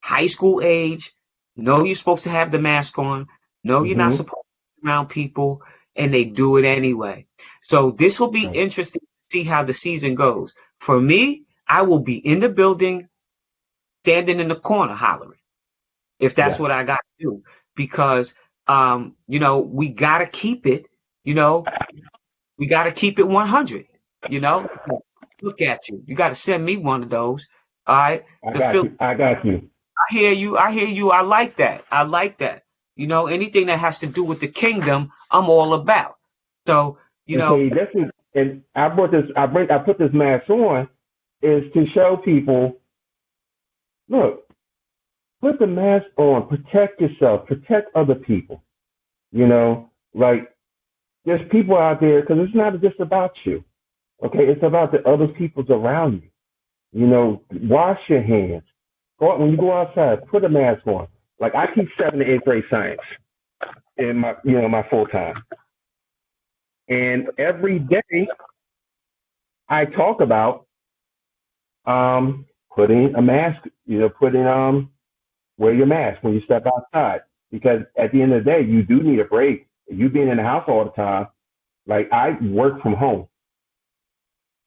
high school age. No, you're supposed to have the mask on. No, you're not supposed to be around people, and they do it anyway. So this will be interesting to see how the season goes. For me, I will be in the building, standing in the corner hollering, if that's what I got to do, because we got to keep it, we got to keep it 100, Look at you. You got to send me one of those. All right. I got you. I hear you. I like that. Anything that has to do with the kingdom, I'm all about. So, and I put this mask on is to show people, look, put the mask on, protect yourself, protect other people. Like, there's people out there, because it's not just about you. Okay, it's about the other people's around you. Wash your hands. Go out, when you go outside, put a mask on. Like, I teach 7th to 8th grade science in my full time. And every day I talk about putting a mask, wear your mask when you step outside. Because at the end of the day, you do need a break. You being in the house all the time, like, I work from home.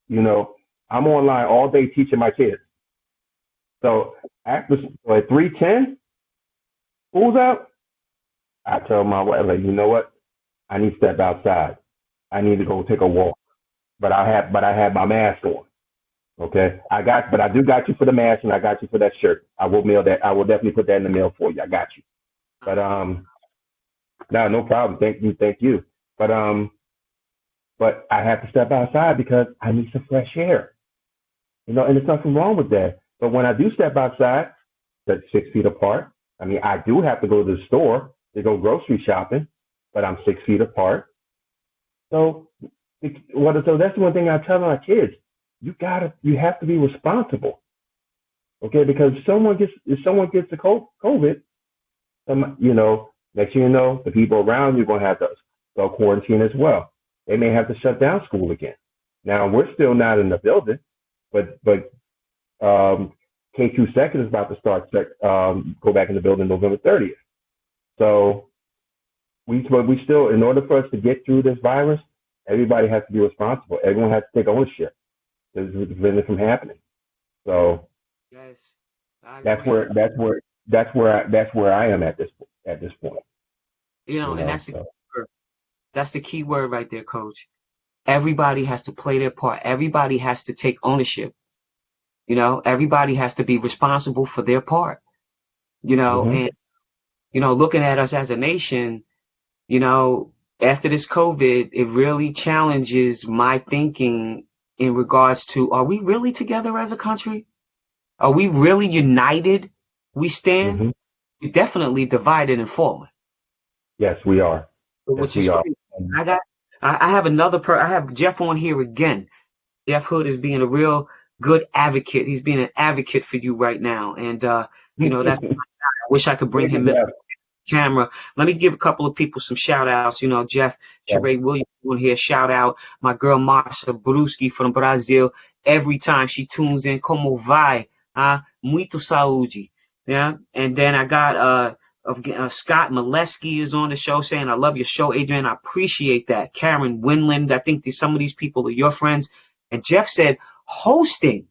I'm online all day teaching my kids. So at 3:10, school's out, I tell my wife, like, you know what? I need to step outside. I need to go take a walk. But I have my mask on. Okay. But I do got you for the mask, and I got you for that shirt. I will mail that. I will definitely put that in the mail for you. I got you. But no problem. Thank you. But I have to step outside because I need some fresh air. And there's nothing wrong with that. But when I do step outside, that's 6 feet apart. I mean, I do have to go to the store to go grocery shopping, but I'm 6 feet apart. So that's one thing I tell my kids. You have to be responsible. Okay, because if someone gets the COVID, next thing you know, the people around you are going to have to go quarantine as well. They may have to shut down school again. Now, we're still not in the building, but K2 second is about to start go back in the building November 30th. So we still, in order for us to get through this virus, everybody has to be responsible. Everyone has to take ownership to prevent it from happening. So yes, that's where I am at this point. And that's the key word right there, Coach. Everybody has to play their part. Everybody has to take ownership. Everybody has to be responsible for their part, Hmm. and, looking at us as a nation, you know, after this COVID, it really challenges my thinking in regards to, are we really together as a country? Are we really united? We stand? Hmm. We're definitely divided and fallen, Yes, we are. Yes, which is we are. crazy. I got, I have I have Jeff on here again. Jeff Hood is being a real good advocate. He's being an advocate for you right now. And, that's, I wish I could bring Thank you, him in Jeff. camera. Let me give a couple of people some shout outs. Jeff Yeah. Sheree Williams on here. Shout out my girl Marsha Bruschi from Brazil. Every time she tunes in, como vai? Muito saúde. Yeah. And then I got Scott Molesky is on the show saying, I love your show, Adrian. I appreciate that. Karen Winland. I think some of these people are your friends. And Jeff said, hosting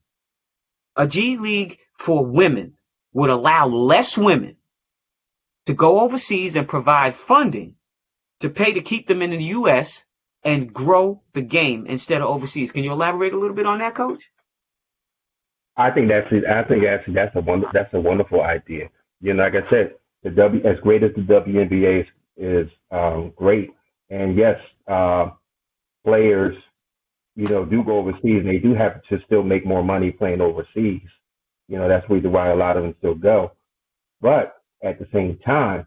a G League for women would allow less women to go overseas and provide funding to pay to keep them in the U.S. and grow the game instead of overseas. Can you elaborate a little bit on that, Coach? I think actually that's a wonderful idea. Like I said, as great as the WNBA is great, and yes, players, do go overseas and they do have to still make more money playing overseas. That's the reason why a lot of them still go. But at the same time,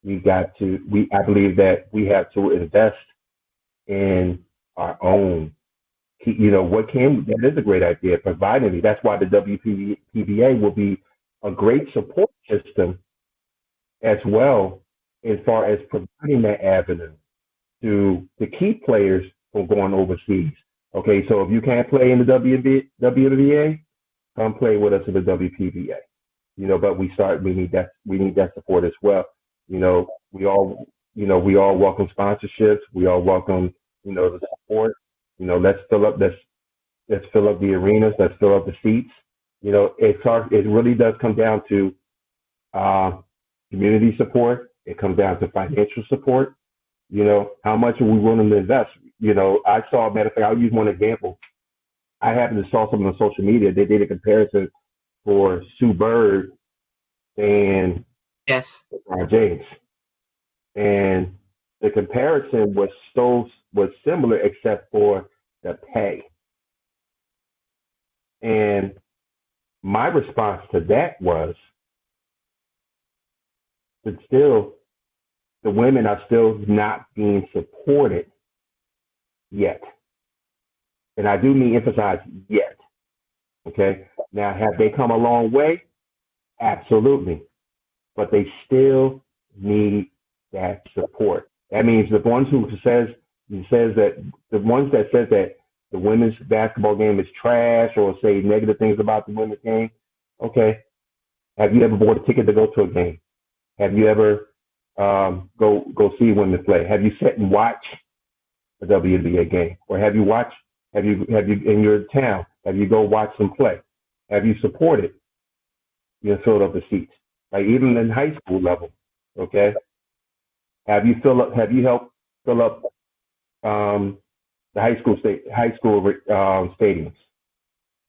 I believe that we have to invest in our own. That is a great idea, providing that's why the WPBA will be a great support system as well, as far as providing that avenue to keep players from going overseas. Okay, so if you can't play in the WNBA, come play with us in the WPBA. But we need that support as well. We all welcome sponsorships. We all welcome the support. Let's fill up the arenas. Let's fill up the seats. It really does come down to uh, community support. It comes down to financial support. How much are we willing to invest? I saw, matter of fact, I'll use one example. I happened to saw something on social media. They did a comparison for Sue Bird and Yes. James, and the comparison was similar except for the pay. And my response to that was that still the women are still not being supported yet. And I do mean emphasize yet. Okay. Now, have they come a long way? Absolutely. But they still need that support. That means the ones who says that the ones that says that the women's basketball game is trash or say negative things about the women's game. Okay. Have you ever bought a ticket to go to a game? Have you ever go see women play? Have you sat and watched a WNBA game, or have you watched? Have you in your town? Have you go watch them play? Have you supported? Filled up the seats, like even in high school level. Okay, Have you helped fill up the high school stadiums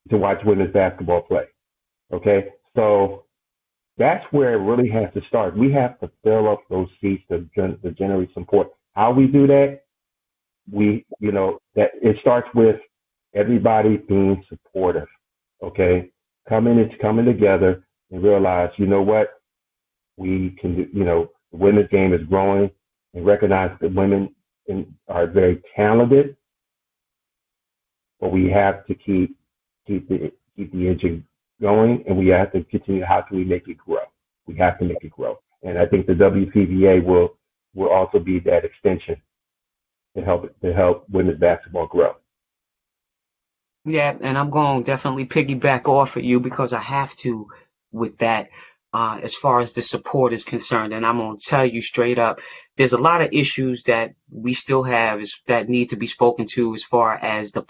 to watch women's basketball play? Okay, so that's where it really has to start. We have to fill up those seats to generate support. How we do that, that it starts with everybody being supportive. Okay, coming together and realize, what we can do. The women's game is growing, and recognize that women are very talented, but we have to keep the engine going, and we have to continue. How can we make it grow? We have to make it grow, and I think the WPBA will also be that extension to help women's basketball grow. Yeah, and I'm going to definitely piggyback off of you because I have to with that, as far as the support is concerned. And I'm going to tell you straight up, there's a lot of issues that we still have that need to be spoken to as far as the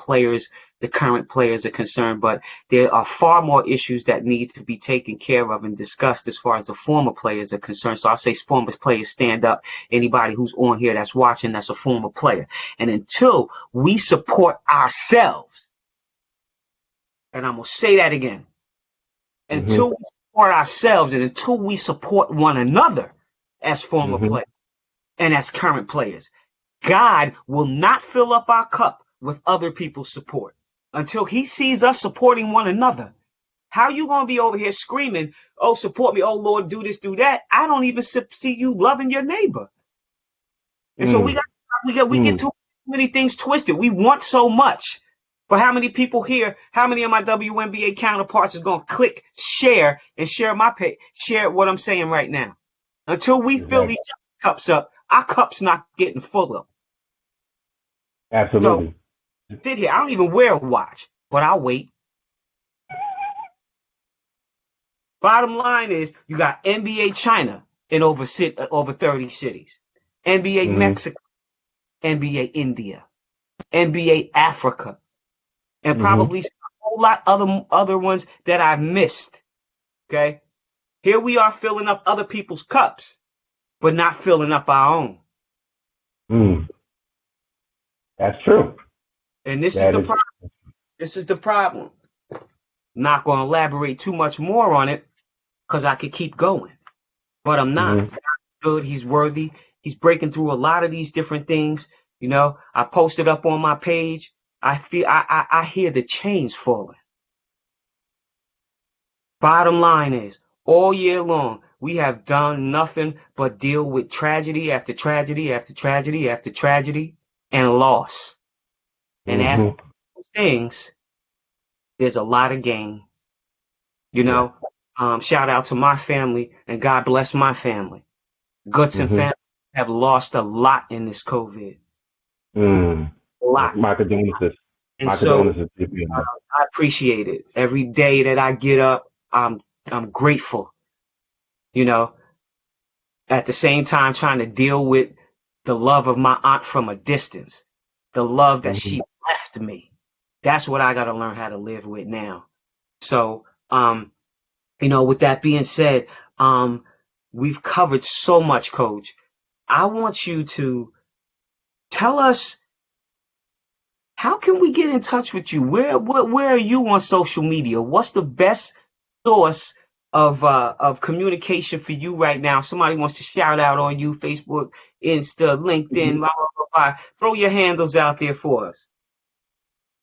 current players are concerned. But there are far more issues that need to be taken care of and discussed as far as the former players are concerned. So I say former players, stand up. Anybody who's on here that's watching that's a former player. And until we support ourselves, And I'm going to say that again. Until Mm-hmm. we support ourselves and until we support one another as former Mm-hmm. players and as current players, God will not fill up our cup with other people's support. Until he sees us supporting one another, how you going to be over here screaming, oh, support me, oh, Lord, do this, do that? I don't even see you loving your neighbor. And so Mm. we get too many things twisted. We want so much. But how many people here, how many of my WNBA counterparts is going to click share and share my page, share what I'm saying right now? Until we fill Exactly. each cups up, our cup's not getting fuller. So Absolutely. sit here. I don't even wear a watch, but I'll wait. Bottom line is you got NBA China in over 30 cities, NBA Mm-hmm. Mexico, NBA India, NBA Africa, and Mm-hmm. probably a whole lot other ones that I missed. Okay, here we are filling up other people's cups, but not filling up our own. Mm. That's true. And this is That the is. problem. This is the problem. Not going to elaborate too much more on it because I could keep going, but I'm not. Mm-hmm. Good. He's worthy. He's breaking through a lot of these different things. You know, I posted up on my page. I hear the chains falling. Bottom line is, all year long, we have done nothing but deal with tragedy after tragedy after tragedy after tragedy and loss. And after Mm-hmm. those things, there's a lot of gain. You Yeah. know, shout out to my family and God bless my family. Guts and Mm-hmm. family have lost a lot in this COVID. Mm. A lot. My condolences. And My so condolences to you. I appreciate it. Every day that I get up, I'm grateful. You know, at the same time trying to deal with the love of my aunt from a distance, the love that Mm-hmm. she left me. That's what I got to learn how to live with now. So, with that being said, we've covered so much, Coach. I want you to tell us, how can we get in touch with you? Where are you on social media? What's the best source of communication for you right now? Somebody wants to shout out on you, Facebook, Insta, LinkedIn, blah, blah, blah, blah. Throw your handles out there for us.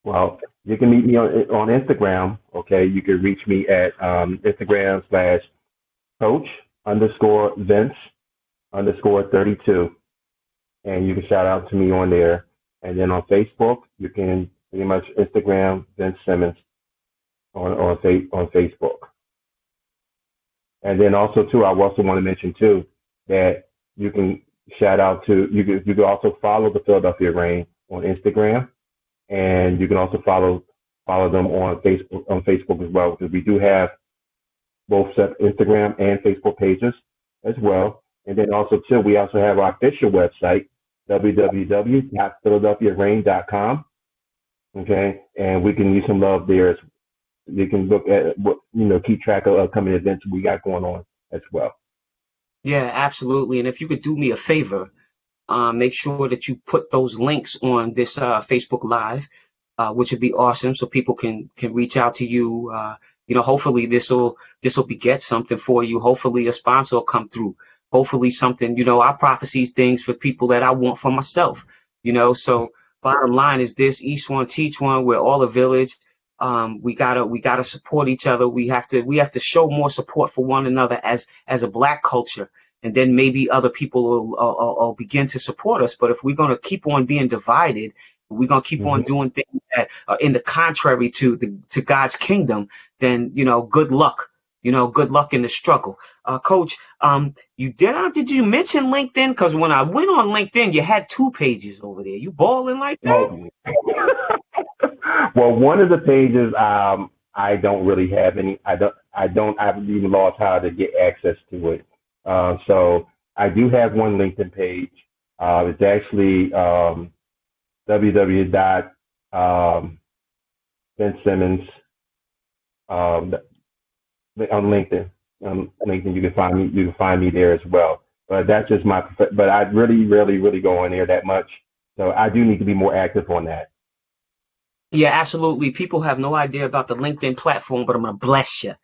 Well, you can meet me on Instagram. Okay, you can reach me at Instagram/coach_Vince_32, and you can shout out to me on there. And then on Facebook, you can pretty much Instagram Vince Simmons on Facebook. And then also too, I also want to mention too that you can shout out to you can also follow the Philadelphia Reign on Instagram, and you can also follow them on Facebook as well, because we do have both Instagram and Facebook pages as well. And then also too, we also have our official website, www.philadelphiareign.com. Okay, and we can use some love there. You can look at keep track of upcoming events we got going on as well. Yeah, absolutely. And if you could do me a favor, make sure that you put those links on this Facebook Live, which would be awesome, so people can reach out to you. Hopefully this will beget something for you. Hopefully a sponsor will come through. Hopefully something. I prophesies things for people that I want for myself. So bottom line is this: each one teach one. We're all a village. We gotta support each other. We have to show more support for one another as a black culture, and then maybe other people will begin to support us. But if we're going to keep on being divided, we're going to keep on Mm-hmm. doing things that are in the contrary to God's kingdom, then, good luck. Good luck in the struggle. Coach, did you mention LinkedIn? Because when I went on LinkedIn, you had 2 pages over there. You balling like that? Well, well, one of the pages, I don't really have any. I've even lost how to get access to it. So I do have one LinkedIn page. It's actually www. Vince Simmons um, on LinkedIn. On LinkedIn, you can find me. You can find me there as well. But that's just my. But I really, really, really go on there that much. So I do need to be more active on that. Yeah, absolutely. People have no idea about the LinkedIn platform, but I'm gonna bless you.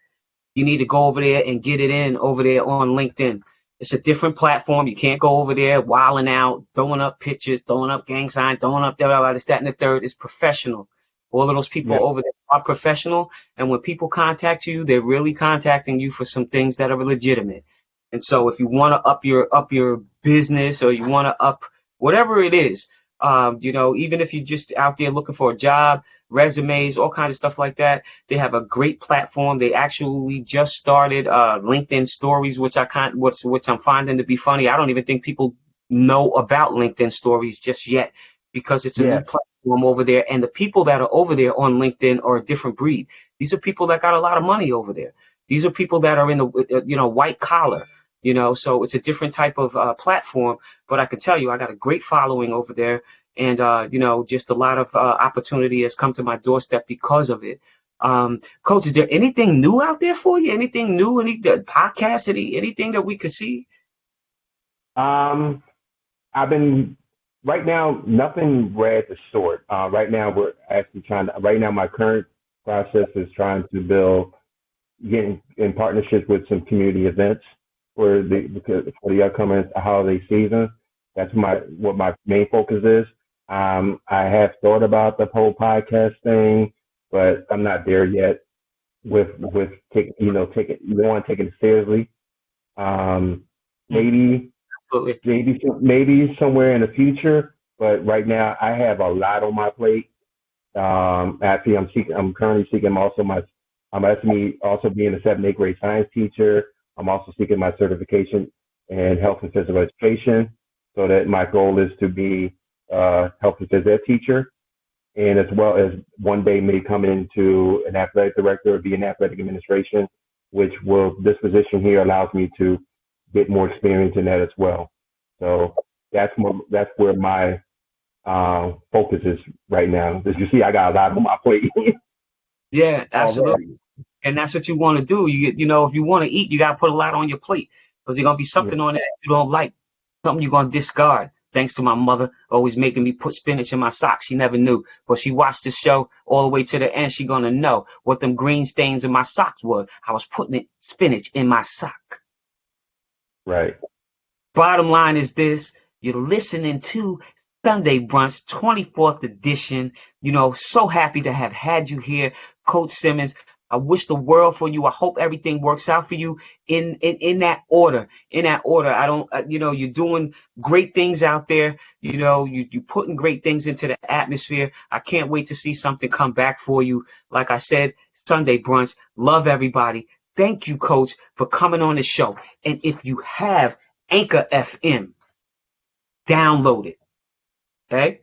You need to go over there and get it in over there on LinkedIn. It's a different platform. You can't go over there wilding out, throwing up pictures, throwing up gang signs, throwing up this, that, and the third. It's professional. All of those people Yeah, over there are professional. And when people contact you, they're really contacting you for some things that are legitimate. And so if you want to up your business or you want to up whatever it is, even if you're just out there looking for a job, resumes, all kinds of stuff like that, they have a great platform. They actually just started LinkedIn Stories, which I'm finding to be funny. I don't even think people know about LinkedIn Stories just yet because it's a new yeah, platform over there. And the people that are over there on LinkedIn are a different breed. These are people that got a lot of money over there. These are people that are in the white collar. So it's a different type of platform. But I can tell you, I got a great following over there, and just a lot of opportunity has come to my doorstep because of it. Coach, is there anything new out there for you? Anything new? Any podcasts? Anything that we could see? um, I've been right now nothing red to short. Right now we're actually trying to. Right now my current process is trying to build, getting in partnership with some community events for the upcoming holiday season. That's what my main focus is. I have thought about the whole podcast thing, but I'm not there yet with taking it seriously. Um, Hmm, maybe absolutely. maybe somewhere in the future, but right now I have a lot on my plate. Actually, I'm currently seeking I'm actually also being a 7th, 8th grade science teacher. I'm also seeking my certification in health and physical education, so that my goal is to be a health and physical ed teacher, and as well as one day may come into an athletic director or be in athletic administration, this position here allows me to get more experience in that as well. So that's where my focus is right now. As you see, I got a lot on my plate Yeah, absolutely. already. And that's what you want to do. If you want to eat, you got to put a lot on your plate because there's gonna be Yeah, something on there you don't like, something you're gonna discard. Thanks to my mother always making me put spinach in my socks. She never knew, but she watched the show all the way to the end. She gonna know what them green stains in my socks were. I was putting spinach in my sock. right. Bottom line is this: you're listening to Sunday Brunch, 24th edition. So happy to have had you here, Coach Simmons. I wish the world for you. I hope everything works out for you in that order. In that order. I don't, you're doing great things out there. You putting great things into the atmosphere. I can't wait to see something come back for you. Like I said, Sunday Brunch. Love everybody. Thank you, Coach, for coming on the show. And if you have Anchor FM, download it. Okay?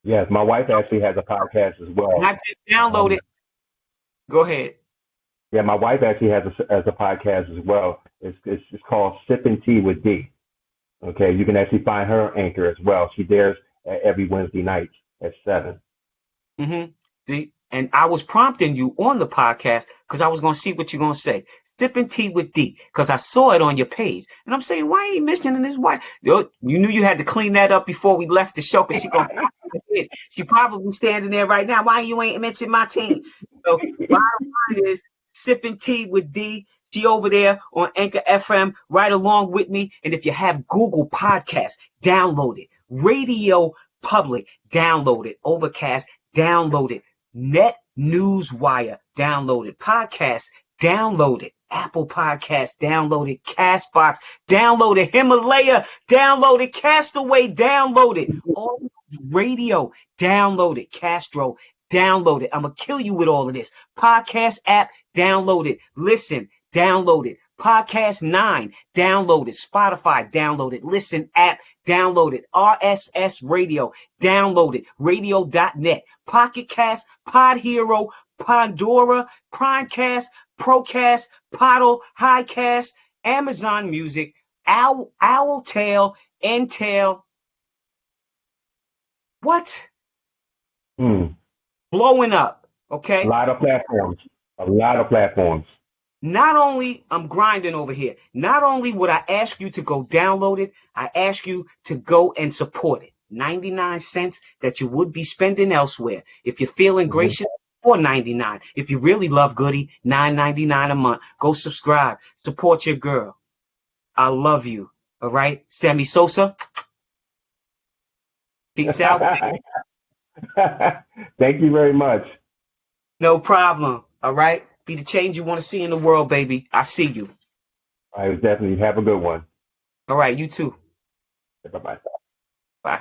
Yes, my wife actually has a podcast as well. Not just download Um, it. Go ahead. yeah, my wife actually has a podcast as well. It's called Sipping Tea with D. Okay, you can actually find her on Anchor as well. She dares every Wednesday night at 7. See, and I was prompting you on the podcast because I was gonna see what you're gonna say. Sipping tea with D, because I saw it on your page, and I'm saying, why ain't you mentioning his wife? You knew you had to clean that up before we left the show, because she probably standing there right now. Why you ain't mentioned my team? So bottom line is sipping tea with D. She over there on Anchor FM right along with me. And if you have Google Podcasts, download it. Radio Public, download it. Overcast, download it. Net Newswire, download it. Podcast, download it. Apple Podcast, download it. Castbox, download it. Himalaya, download it. Castaway, download it. All radio, download it. Castro, download it. I'm going to kill you with all of this. Podcast app, download it. Listen, download it. Podcast 9, download it. Spotify, download it. Listen app, download it. RSS Radio, download it. Radio.net. Pocket Cast, Pod Hero, Pandora, Primecast, Procast, Podle, Highcast, Amazon Music, Owltail, Entail. What? Hmm. Blowing up. A Okay? lot of platforms. A lot of platforms. Not only I'm grinding over here, not only would I ask you to go download it, I ask you to go and support it. 99 cents that you would be spending elsewhere. If you're feeling Mm-hmm. gracious, $4.99. If you really love Goody, $9.99 a month. Go subscribe. Support your girl. I love you. All right? Sammy Sosa. Peace out. Thank you very much. No problem. All right? Be the change you want to see in the world, baby. I see you. I definitely have a good one. All right, you too. Bye-bye. Bye.